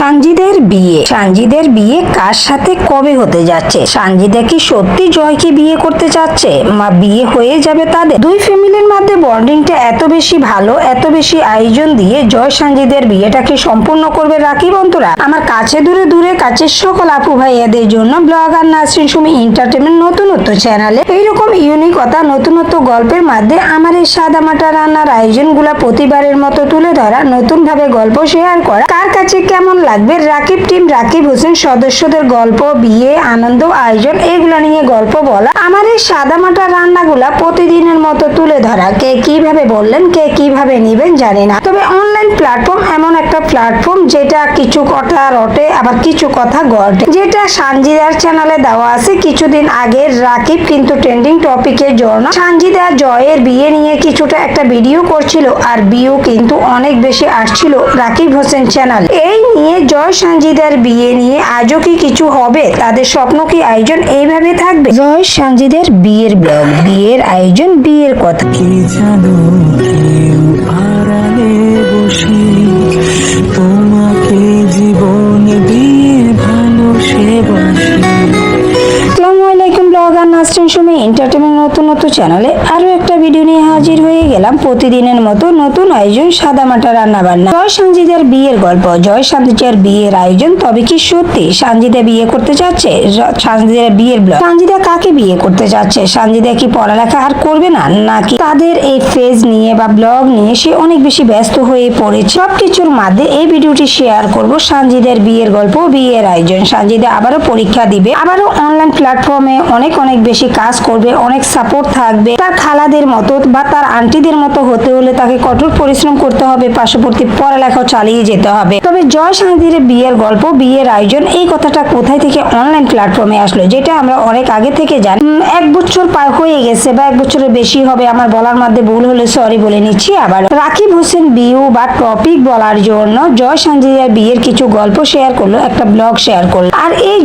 সানজিদের বিয়ে কার সাথে কবে হতে যাচ্ছে? সানজিদা কি সত্যি জয়কে বিয়ে করতে চাচ্ছে? বিয়ে হয়ে যাবে তাদের? দুই ফ্যামিলির মধ্যে বন্ডিংটা এত বেশি ভালো, এত বেশি আয়োজন দিয়ে জয় সানজিদের বিয়েটাকে সম্পূর্ণ করবে রাখি বন্ধুরা। আমার কাছে দূরে কাছের সকল আপু ভাইয়াদের জন্য ব্লগার নাসরিন সুমি এন্টারটেইনমেন্ট নতুনত্ব চ্যানেলে এইরকম ইউনিকতা নতুনত্ব গল্পের মধ্যে আমার এই সাদামাটা রান্নার আয়োজনগুলা প্রতিবারের মতো তুলে ধরা, নতুন ভাবে গল্প শেয়ার করা। কার কাছে কেমন লাগবে রাকিব টিম রাকিব হোসেন সদস্যদের গল্প, বিয়ে, আনন্দ, আয়োজন এগুলা নিয়ে গল্প বলা, আমার এই সাদামাটা রান্নাগুলা প্রতিদিনের মতো তুলে ধরা। কে কিভাবে বললেন, কে কিভাবে নিবেন জানি না, তবে অনলাইন প্ল্যাটফর্ম এমন একটা প্ল্যাটফর্ম যেটা কিছু কথা রটে আবার কিছু কথা ঘটে, যেটা সানজিদার চ্যানেলে দেওয়া আছে। কিছুদিন আগে রাকিব কিন্তু ট্রেন্ডিং টপিকের জন্য সানজিদা জয়ের বিয়ে নিয়ে কিছুটা একটা ভিডিও করছিল, আর ভিউ কিন্তু অনেক বেশি আসছিল রাকিব হোসেন চ্যানেল। এই নিয়ে জয় সানজিদার বিয়ে নিয়ে আজও কি কিছু হবে? তাদের স্বপ্ন কি আয়োজন এইভাবে থাকবে? জয় সানজিদার বিয়ের ব্লগ, বিয়ের আয়োজন, বিয়ের কথা। কি জানো কেউ আড়ালে বসে তোমাকে জীবন দিয়ে ভালোবাসি। আসসালামু আলাইকুম, ব্লগার নাসরিন সুমি এন্টারটেইনমেন্ট নতুনত্ব চ্যানেলে আরো একটা ভিডিও নিয়ে হাজির হয়ে গেলাম। প্রতিদিনের মতো নতুন আয়োজন, সাদামাটা রান্না বান্না। জয় সানজিদার বিয়ের গল্প, জয় সানজিদার বিয়ের আয়োজন। তবে কি সত্যি সানজিদা বিয়ে করতে যাচ্ছে? সানজিদার বিয়ের ব্লগ। সানজিদা কাকে বিয়ে করতে যাচ্ছে? সানজিদা কি পড়ালেখা আর করবে না, নাকি তাদের এই ফেজ নিয়ে বা ব্লগ নিয়ে সে অনেক বেশি ব্যস্ত হয়ে পড়েছে? সবকিছুর মধ্যে এই ভিডিওটি শেয়ার করব। সানজিদার বিয়ের গল্প, বিয়ের আয়োজন। সানজিদা আবারও পরীক্ষা দিবে, আবারও অনলাইন প্ল্যাটফর্মে অনেক বেশি কাজ করবে, অনেক সাপোর্ট থাকবে। তার খালাদের মতো বা তার আন্টিদের মতো হতে হলে তাকে কঠোর পরিশ্রম করতে হবে, পার্শ্ববর্তী পড়ালেখাও চালিয়ে যেতে হবে। তবে জয় সানজিদার বিয়ের গল্প, বিয়ের আয়োজন, এই কথাটা কোথায় থেকে অনলাইন প্ল্যাটফর্মে আসলো, যেটা আমরা অনেক আগে থেকে জানি। 1 বছর পার হয়ে গেছে বা 1 বছরের বেশি হবে, আমার বলার মধ্যে ভুল হলে সরি বলে নিচ্ছি। আবার রাকিব হোসেন ভিউ বা টপিক বলার জন্য জয় সানজিদার বিয়ের কিছু গল্প শেয়ার করলো, একটা ব্লগ শেয়ার করলো। আর এই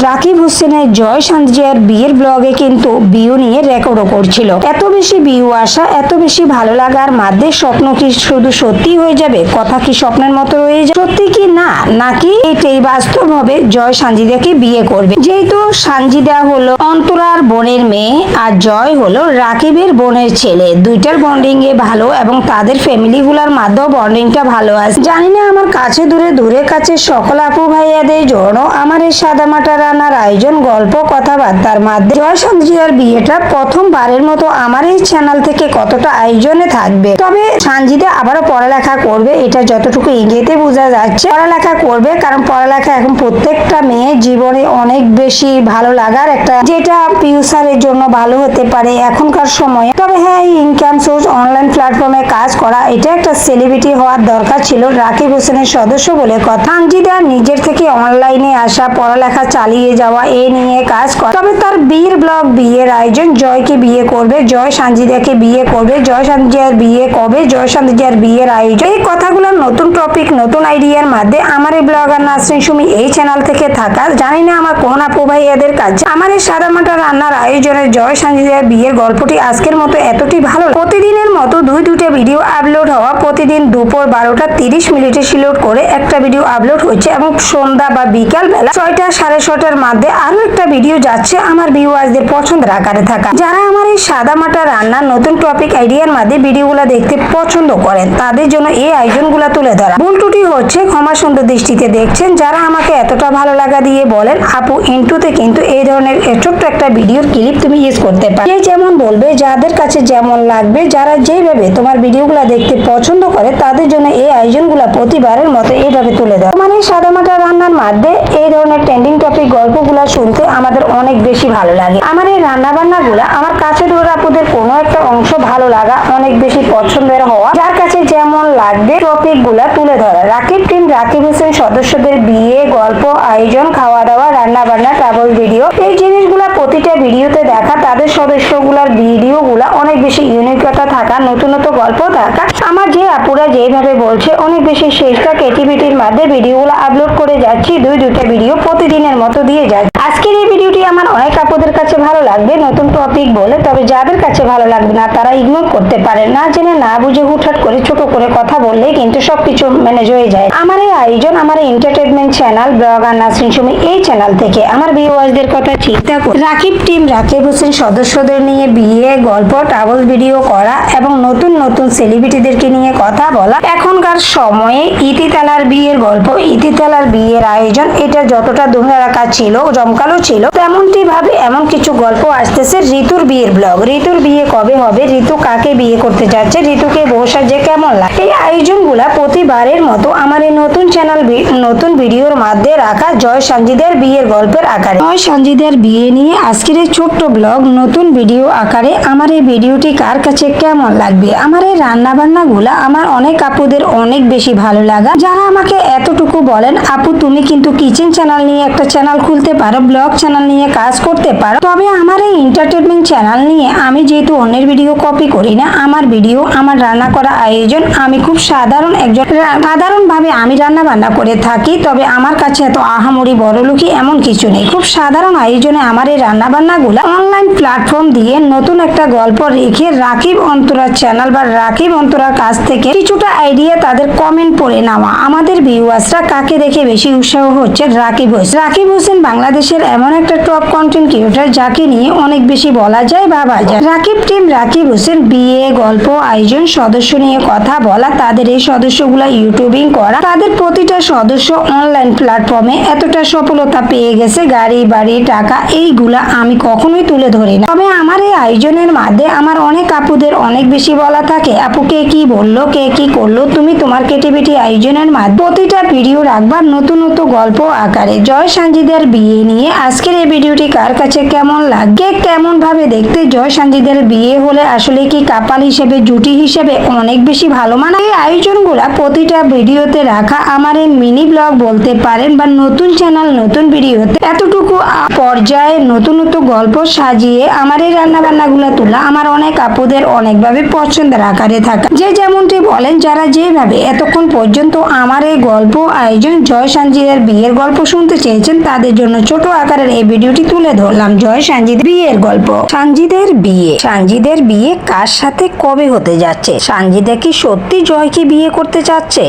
রাকিব হোসেনের জয় সানজিদার বিয়ের ব্লগে কিন্তু ভিউ নিয়ে রেকর্ডও করছিল। এত বেশি ভিউ আসা, এত বেশি ভালো লাগার মধ্যে স্বপ্ন কি শুধু সত্যি হয়ে যাবে? কথা কি স্বপ্নের মতো রয়ে যাবে? সত্যি কি না, নাকি এটাই বাস্তব হবে? জয় সানজিদাকে বিয়ে করবে। যেহেতু সানজিদা হলো অন্তরার বোনের মেয়ে আর জয় হলো রাকিবের বোনের ছেলে, দুইটার বন্ডিং এ ভালো এবং তাদের ফ্যামিলি গুলার মধ্যেও বন্ডিংটা ভালো আছে। জানি না আমার কাছে দূরে কাছে সকল আপু ভাইয়াদের জন্য আমার এই সাদামাটা রান্নার আয়োজন, গল্প, কথাবার্তার মাধ্যমে জয় সানজিদার বিয়েটা প্রথমবারের মতো আমার এই চ্যানেল থেকে কতটা আয়োজনে থাকবে। তবে সানজিদা আবারও পড়ালেখা করবে, এটা যতটুকু ইঙ্গিতে বোঝা যাচ্ছে। পড়ালেখা করবে, কারণ পড়ালেখা এখন প্রত্যেকটা মেয়ের জীবনে অনেক বেশি ভালো লাগার একটা, যেটা ফিউচারের জন্য ভালো হতে পারে এখনকার সময়ে। তবে হ্যাঁ, ইনকাম সোর্স অনলাইন প্ল্যাটফর্মে কাজ করা, এটা একটা সেলিব্রিটি হওয়ার দরকার ছিল রাকিব হোসেনের সদস্য বলে কথা। সানজিদা নিজের থেকে অনলাইনে আসা, পড়ালেখা চালিয়ে যাওয়া, এ নিয়ে কাজ করে। তবে তার বিয়ের ব্লগ, বিয়ের আয়োজন, জয়কে বিয়ে করবে, জয় সানজিদাকে বিয়ে করবে, জয় সানজিদার বিয়ে কবে, জয় সানজিদার বিয়ের আয়োজন, এই কথাগুলো নতুন টপিক, নতুন আইডিয়ার মধ্যে আমার এই ব্লগার নাসরিন সুমি এই চ্যানেল থেকে থাকা। জানি না আমার কোন আপু ভাইয়াদের কাছে আমার এই সাদামাটা রান্নার আয়োজনের জয় সানজিদার বিয়ের গল্পটি আজকের মতো এতটি ভালো। প্রতিদিনের মতো দুইটা ভিডিও আপলোড হওয়া, প্রতিদিন দুপুর 12টা 30 সিলোড করে একটা ভিডিও আপলোড হচ্ছে, এবং সন্ধ্যা বা বিকাল বেলা 6টা 6:30টার মধ্যে আরো একটা ভিডিও যাচ্ছে আমার ভিউয়ারদের পছন্দের আকারে থাকা। যারা আমার এই সাদামাটা রান্নার নতুন টপিক আইডিয়ার মধ্যে ভিডিওগুলো দেখতে পছন্দ করেন, তাদের জন্য এই আয়োজনগুলো তুলে ধরা। ভুল ত্রুটি হচ্ছে, ক্ষমা সুন্দর দৃষ্টিতে দেখছেন। যারা আমাকে এতটা ভালো লাগা দিয়ে বলেন আপু ইন্টুতে কিন্তু এই ধরনের ছোট্ট একটা ভিডিওর ক্লিপ তুমি ইউজ করতে পারো, যে যেমন বলবে, যাদের কাছে যেমন লাগবে, যারা যেভাবে তোমার ভিডিওগুলো দেখতে পছন্দ করে, তাদের জন্য এই আয়োজনগুলো প্রতিবারের মতো এইভাবে তুলে দেওয়া। মানে সাদামাটা রান্নার মধ্যে এই ধরনের ট্রেন্ডিং টপিক গল্পগুলো শুনতে আমাদের অনেক বেশি ভালো লাগে। আমার এই রান্না বান্নাগুলো আমার কাছে আপুদের কোনো একটা অংশ ভালো লাগা, অনেক বেশি পছন্দের হওয়া, যার কাছে যেমন লাগবে টপিক গুলা তুলে ধরা। রাকিব টিম রাকিব হোসেন সদস্যদের বিয়ে, গল্প, আয়োজন, খাওয়া দাওয়া, রান্না বান্না, ট্রাভেল ভিডিও, এই জিনিসগুলা প্রতিটা ভিডিওতে দেখা। তাদের সদস্যগুলার ভিডিওগুলা অনেক বেশি ইউনিকতা থাকা, নতুনত্ব গল্প থাকা। আমার যে আপুরা যেভাবে বলছে অনেক বেশি চেষ্টা ক্রিয়েটিভিটির মধ্যে ভিডিওগুলো আপলোড করে যাচ্ছি, দুইটা ভিডিও প্রতিদিনের মতো দিয়ে যাচ্ছি। আজকের এই ভিডিওটি আমার অনেক আপুদের কাছে ভালো লাগবে নতুন টপিক বলে, তবে যাদের কাছে ভালো লাগবে না তারা ইগনোর করতে পারে। না জেনে না বুঝে হুটহাট করে ছোট করে কথা বললে কিন্তু সবকিছু ম্যানেজ হয়ে যায়। আমার এই আয়োজন আমার entertainment channel blogger Nasrin Sumi, এই চ্যানেল থেকে আমার ভিউয়ার্সদের কথা চিন্তা করে রাকিব টিম রাকিব হোসেন সদস্যদের নিয়ে বিয়ে গল্প ট্রাভেল ভিডিও করা এবং নতুন নতুন সেলিব্রিটিদেরকে নিয়ে কথা বলা। এখনকার সময়ে ইতিতালার বিয়ের গল্প, ইতিতালার বিয়ের আয়োজন, এটা যতটা ধুমধারাক্কা ছিল, জমকালো ছিল, তেমনটি ভাবে এমন কিছু গল্প আসতেছে। ঋতুর বিয়ের ব্লগ, ঋতুর বিয়ে কবে হবে, ঋতু কাকে বিয়ে করতে যাচ্ছে, ঋতুকে বউ সাজে কেমন লাগে, এই আয়োজনগুলা প্রতিবারের মতো আমার এই নতুন চ্যানেল নতুন ভিডিওর মাধ্যমে রাখা জয় সানজিদার বিয়ের গল্পের আকারে। জয় সানজিদার বিয়ে নিয়ে আজকের এই ছোট্ট ব্লগ নতুন ভিডিও আকারে। আমার এই ভিডিওটি কার কাছে কেমন লাগবে, আমার এই রান্না বান্না গুলা আমার অনেক আপুদের অনেক বেশি ভালো লাগা। যারা আমাকে এতটুকু বলেন আপু তুমি কিন্তু কিচেন চ্যানেল নিয়ে একটা চ্যানেল খুলতে পারো, ব্লগ চ্যানেল নিয়ে কাজ করতে পারো। তবে আমার এই এন্টারটেনমেন্ট চ্যানেল নিয়ে আমি যেহেতু অন্যের ভিডিও কপি করি না, আমার ভিডিও আমার রান্না করা আয়োজন, আমি খুব সাধারণ ভাবে আমি রান্না বান্না করে থাকি। তবে আমার কাছে এত আহামরি বড়লোকি এমন কিছু নেই, খুব সাধারণ আয়োজনে আমার এই রান্না বান্না গুলা অনলাইন প্ল্যাটফর্ম দিয়ে নতুন একটা গল্প রেখে রাকিব অন্তরার চ্যানেল বা রাকিব অন্তরার কাছ থেকে কিছুটা আইডিয়া তাদের কমেন্ট পড়ে নেওয়া। আমাদের ভিউয়ার্সরা কাকে দেখে বেশি উৎসাহ হচ্ছে, রাকিব হোসেন বাংলাদেশের এমন একটা টপ কন্টেন্ট ক্রিয়েটর যাকে নিয়ে অনেক বেশি বলা যায় ভাবা যায়। রাকিব টিম রাকিব হোসেন বিয়ে গল্প আয়োজন সদস্য নিয়ে কথা বলা, তাদের এই সদস্যগুলা ইউটিউবিং করা, তাদের প্রতিটা সদস্য অনলাইন প্ল্যাটফর্মে এতটা সফলতা পেয়ে গেছে, গাড়ি বাড়ি টাকা এইগুলা আমি কখনোই তুলে ধরি না। তবে আমার এই আয়োজনের মাঝে আমার অনেক আপুদের অনেক বেশি বলা থাকে আপু কে কি বললো, কে কি করলো, তুমি তোমার ক্রিয়েটিভিটি আয়োজনের মাঝে প্রতিটা ভিডিও রাখবা নতুন নতুন গল্প আকারে। জয় সানজিদার বিয়ে নিয়ে আজকের এই ভিডিওটি কার কাছে কেমন লাগে, কেমন ভাবে দেখতে জয় সানজিদার বিয়ে হলে আসলে কি কাপাল হিসেবে জুটি হিসেবে অনেক বেশি ভালো মানায়। এই আয়োজনগুলা প্রতিটা ভিডিওতে রাখা আমার এই মিনি ব্লগ বলতে পারেন বা নতুন চ্যানেল নতুন ভিডিওতে এতটুকু পর্যায়ে নতুন নতুন গল্প সাজিয়ে আমার এই রান্না বান্নাগুলো তোলা আমার অনেক আপুদের অনেকভাবে পছন্দের আকারে থাকা। যে যেমনটি বলেন, যারা যেভাবে এতক্ষণ পর্যন্ত আমার এই গল্প আয়োজন জয় সানজিদার বিয়ের গল্প শুনতে চেয়েছেন তাদের জন্য ছোট আকারের এই ভিডিওটি তুলে ধরলাম। জয় সানজিদার বিয়ের গল্প। সানজিদার বিয়ে কার সাথে কবে হতে যাচ্ছে, সানজিদা কি সত্যি জয়কে বিয়ে করতে চাচ্ছে,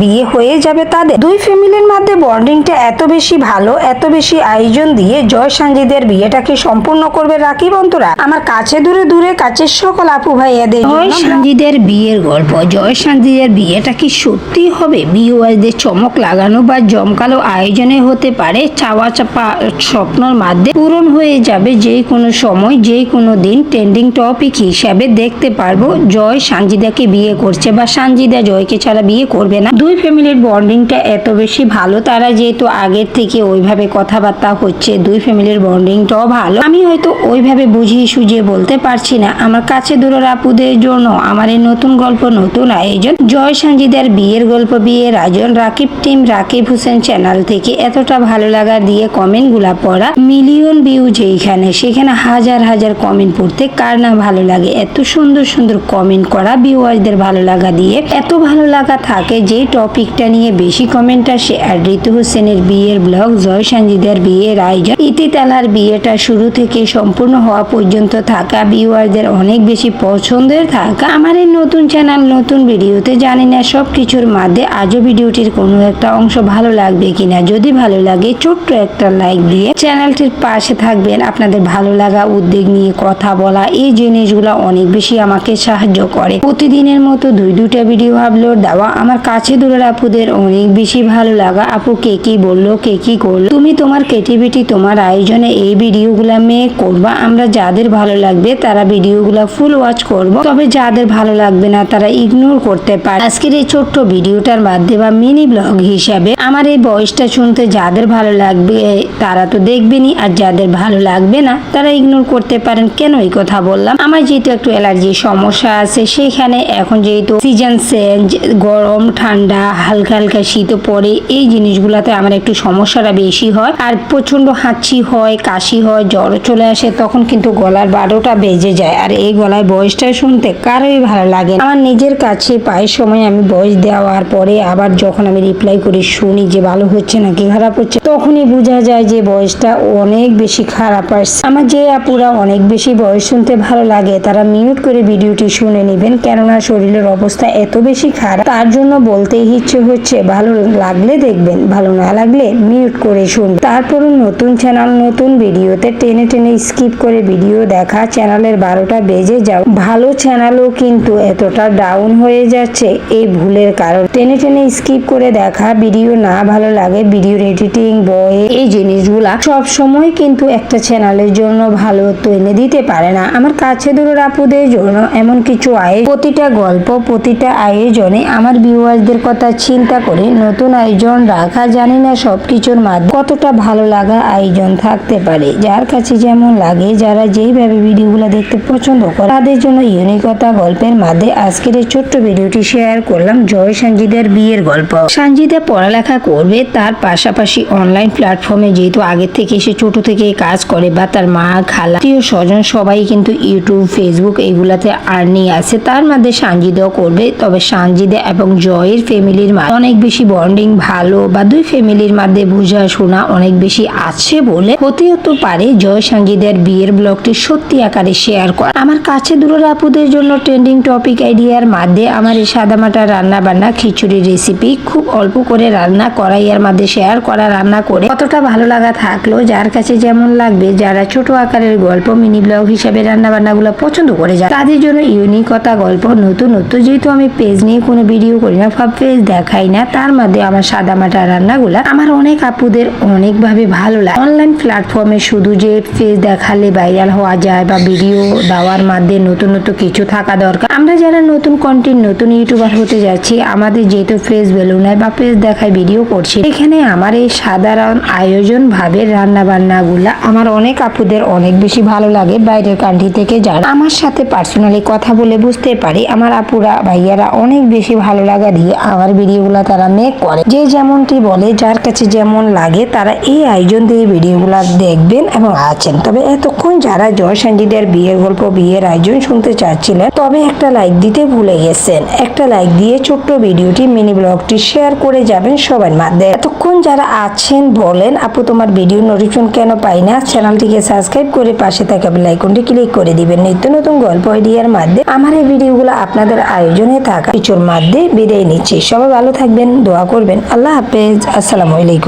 বিয়ে হয়ে যাবে তাদের দুই ফ্যামিলির মধ্যে বন্ডিংটা এত বেশি ভালো, এত বেশি আয়োজন দিয়ে জয় সানজিদার বিয়েটাকে সম্পূর্ণ করবে রাকিব অন্তরা। আমার কাছে দূরে কাছের সকল আপু ভাইয়াদের জয় সানজিদার বিয়ের গল্প। জয় সানজিদার বিয়েটা কি সত্যি হবে, ভিউয়ারদের চমক লাগানো বা জমকালো আয়োজনে হতে পারে, চাওয়া চাপা স্বপ্নর মাধ্যমে পূরণ হয়ে যাবে যে কোনো সময় যে কোনো দিন ট্রেন্ডিং টপিক হিসাবে দেখতে পারবো জয় সানজিদাকে বিয়ে করছে বা সানজিদা জয়কে ছাড়া বিয়ে করবে না। দুই ফ্যামিলির বন্ডিংটা এত বেশি ভালো, তারা যেহেতু আগের থেকে ওইভাবে কথাবার্তা হচ্ছে, দুই ফ্যামিলির বন্ডিংটাও ভালো। আমি হয়তো ওইভাবে বুঝিয়ে সুঝিয়ে বলতে পারছি না। আমার কাছে দূরের আপুদের জন্য আমার এই নতুন গল্প নতুন আয়োজন জয় সানজিদার বিয়ের গল্প বিয়ের আয়োজন রাকিব টিম রাকিব হোসেন চ্যানেল থেকে এতটা ভালো লাগা দিয়ে কমেন্ট গুলা পড়া, মিলিয়ন ভিউ যেখানে সেখানে হাজার হাজার কমেন্ট পড়তে কার না ভালো লাগে। এত সুন্দর সুন্দর কমেন্ট করা ভিউয়ারদের ভালো লাগা দিয়ে এত ভালো লাগা থাকে যে টপিকটা নিয়ে বেশি কমেন্ট আসে। আর ঋতু হোসেনের বিয়ের ব্লগ জয় সানজিদার বিয়ের আয়োজন ইতিতালার বিয়েটা শুরু থেকে সম্পূর্ণ হওয়া পর্যন্ত থাকা ভিউয়ারদের অনেক বেশি পছন্দের থাকা আমার এই নতুন চ্যানেল নতুন ভিডিওতে। জানি না সব কিছুর মাঝে আজও ভিডিওটির কোনো একটা অংশ ভালো লাগবে কিনা, যদি ভালো লাগে ছোট্ট একটা লাইক দিয়ে চ্যানেলটির পাশে থাকবেন। আপনাদের ভালো লাগা উদ্যোগ নিয়ে কথা বলা এই জিনিসগুলো অনেক বেশি আমাকে সাহায্য করে। প্রতিদিনের মতো দুইটা ভিডিও আপলোড দেওয়া আমার কাছে দূরের আপুদের অনেক বেশি ভালো লাগা। আপু কে কি বললো, কে কি করলো, তুমি তোমার ক্রিয়েটিভিটি তোমার আয়োজনে এই ভিডিওগুলা মেক করবা। আমরা যাদের ভালো লাগবে তারা ভিডিওগুলা ফুল ওয়াচ করব, তবে যাদের ভালো লাগবে না তারা ইগনোর করতে পারে। আজকের এই ছোট্ট ভিডিওটার মাধ্যমে বা মিনি ব্লগ হিসাবে আমার এই ভয়েসটা শুনতে যাদের ভালো লাগবে তারা তো দেখবেনই, আর যাদের ভালো লাগবে না তারা ইগনোর করতে পারেন। কেন এই কথা বললাম, আমার যেহেতু একটু অ্যালার্জির সমস্যা আছে, সেখানে এখন যেহেতু সিজন চেঞ্জ, গরম ঠান্ডা হালকা হালকা শীতও পড়ে, এই জিনিসগুলোতে আমার একটু সমস্যাটা বেশি হয়। আর প্রচন্ড হাঁচি হয়, কাশি হয়, জ্বর চলে আসে, তখন কিন্তু গলার 12টা বেজে যায়। আর এই গলায় ভয়েসটা শুনতে কারোই ভালো লাগে না। আমার নিজের কাছে প্রায় সময় আমি ভয়েস দেওয়ার পরে আবার যখন আমি রিপ্লাই করে শুনি যে ভালো হচ্ছে নাকি খারাপ হচ্ছে, তখনই বোঝা যায় যে যে ভয়েসটা অনেক বেশি খারাপ আসছে। আমার যে আপুরা অনেক বেশি ভয়েস শুনতে ভালো লাগে তারা মিউট করে ভিডিওটি শুনে নেবেন, কেননা শরীরের অবস্থা এত বেশি খারাপ। তার জন্য বলতেই ইচ্ছে হচ্ছে, ভালো লাগলে দেখবেন, ভালো না লাগলে মিউট করে শুনবেন। তারপরও নতুন চ্যানেল নতুন ভিডিওতে টেনে টেনে স্কিপ করে ভিডিও দেখা, চ্যানেলের 12টা বেজে যাও। ভালো চ্যানেলও কিন্তু এতটা ডাউন হয়ে যাচ্ছে এই ভুলের কারণ। টেনে টেনে স্কিপ করে দেখা, ভিডিও না ভালো লাগে, ভিডিওর এডিটিং, ভয়েস, এই জিনিসগুলা সব সময় কিন্তু একটা চ্যানেলের জন্য ভালো তো এনে দিতে পারে না। আমার কাছে দূরের আপুদের জন্য এমন কিছু প্রতিটা গল্প, প্রতিটা আয়োজনে আমার ভিউয়ারদের কথা চিন্তা করে নতুন আয়োজন রাখা। জানি না সবকিছুর মাধ্যমে কতটা ভালো লাগা আয়োজন থাকতে পারে। যার কাছে যেমন লাগে, যারা যেইভাবে ভিডিওগুলো দেখতে পছন্দ করে তাদের জন্য ইউনিকতা গল্পের মাঝে আজকের এই ছোট্ট ভিডিওটি শেয়ার করলাম। জয় সঞ্জিদার বিয়ের গল্প। সঞ্জিদা পড়ালেখা করবে, তার পাশাপাশি অনলাইন প্ল্যাটফর্মে যেহেতু আগের থেকে সে ছোট থেকে কাজ করে, বা তার মা, খালা, আত্মীয় স্বজন সবাই কিন্তু ইউটিউব, ফেসবুক এইগুলাতে আর্নিং আছে, তার মধ্যে সঞ্জিদাও করবে। তবে সঞ্জিদা এবং জয়ের ফ্যামিলির মধ্যে অনেক বেশি বন্ডিং ভালো, বা দুই ফ্যামিলির মধ্যে বোঝাশোনা অনেক বেশি আছে বলে হতেও তো পারে জয় সঞ্জিদার বিয়ের ব্লগটি সত্যি আকারে শেয়ার করা। আমার কাছে দূরের আপুদের জন্য ট্রেন্ডিং টপিক আইডিয়ার মাঝে আমার এই সাদামাটা রান্না বান্না খিচুড়ি রেসিপি খুব অল্প করে রান্না করাইয়ার মধ্যে শেয়ার করা, রান্না করে কতটা ভালো লাগা থাকলো, যার কাছে যেমন লাগবে, যারা ছোট আকারের গল্প মিনি ব্লগ হিসাবে রান্না বান্নাগুলো পছন্দ করে যায় তাদের জন্য ইউনিকতা গল্প নতুন নতুন। যেহেতু আমি পেজ নিয়ে কোনো ভিডিও করি না, সব পেজ দেখাই না, তার মধ্যে আমার সাদামাটা রান্নাগুলা আমার অনেক আপুদের অনেকভাবে ভালো লাগে। অনলাইন প্ল্যাটফর্মে শুধু যে পেজ দেখালে ভাইরাল হওয়া যায় বা ভিডিও দেওয়ার মধ্যে নতুন নতুন কিছু থাকা দরকার। আমরা যারা নতুন কন্টেন্ট, নতুন ইউটিউবার হতে যাচ্ছি, আমাদের যেহেতু ফেস ভ্যালু নাই বা পেজ দেখায় ভিডিও করছি, এখানে আমার এই সাধারণ আয়োজন ভাবে রান্না বান্না গুলা আমার অনেক আপুদের অনেক বেশি ভালো লাগে। বাইরের কান্ট্রি থেকে যারা আমার সাথে পার্সোনালি কথা বলে বুঝতে পারি, আমার আপুরা ভাইয়ারা অনেক বেশি ভালো লাগা দিয়ে আমার ভিডিওগুলা তারা মেক করে। যে যেমনটি বলে, যার কাছে যেমন লাগে তারা এই আয়োজন দিয়ে ভিডিওগুলা দেখবেন এবং আছেন। তবে এতক্ষণ যারা জয় সঞ্জিদার বিয়ের গল্প, বিয়ের আয়োজন শুনতে চাচ্ছিলেন, তবে একটা লাইক দিতে ভুলে গেছেন। একটা লাইক দিয়ে ছোট্ট ভিডিওটি, মিনি ব্লগটি শেয়ার করে যাবেন সবার মাঝে। এতক্ষণ যারা আছেন বলেন, আপু তোমার ভিডিও নোটিফিকেশন কেন পাই না, চ্যানেলটিকে সাবস্ক্রাইব করে পাশে থাকা বেল আইকনটি ক্লিক করে দিবেন। নিত্য নতুন গল্প আইডিয়ার মাধ্যমে আমার এই ভিডিওগুলো আপনাদের আয়োজনে থাকা কিছুর মাধ্যমে বিদায় নিচ্ছি। সবাই ভালো থাকবেন, দোয়া করবেন। আল্লাহ হাফেজ, আসসালামু আলাইকুম।